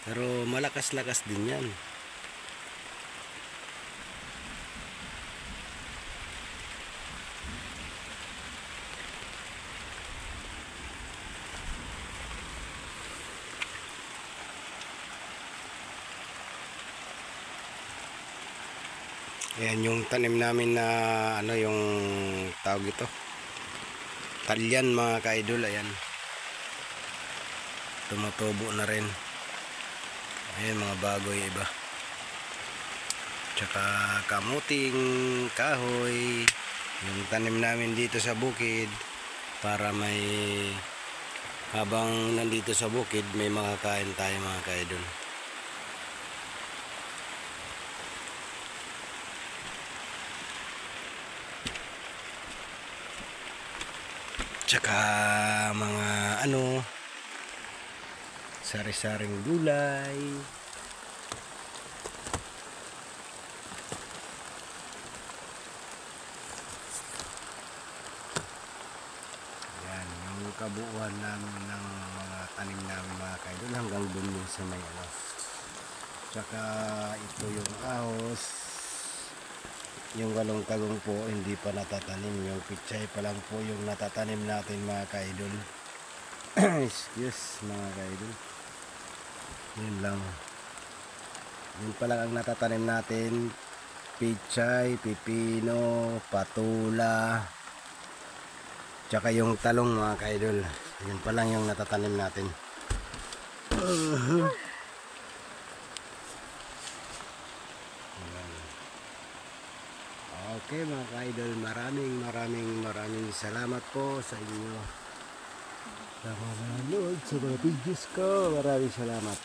Pero malakas-lakas din yan. Ayan yung tanim namin na ano yung tawag ito. Talyan mga ka-idol, ayan. Tumutubo na rin. Ayan mga bago yung iba. Tsaka kamuting kahoy. Yung tanim namin dito sa bukid para may habang nandito sa bukid may makakain tayo mga ka-idol. Tsaka mga ano sari-saring gulay. Yan yung kabuuan namin ng mga tanim namin mga kaidol hanggang dun yung sa may ano. Tsaka ito yung ahos. Yung galong-tagong po hindi pa natatanim. Yung pichay pa lang po yung natatanim natin mga kaidol. Excuse mga kaidol. Yun lang. Yun pa lang ang natatanim natin. Pichay, pipino, patula, tsaka yung talong mga kaidol. Yun pa lang yung natatanim natin. Okay mga ka-idol, maraming salamat po sa inyo sa mga nanood sa mga videos ko. Maraming salamat.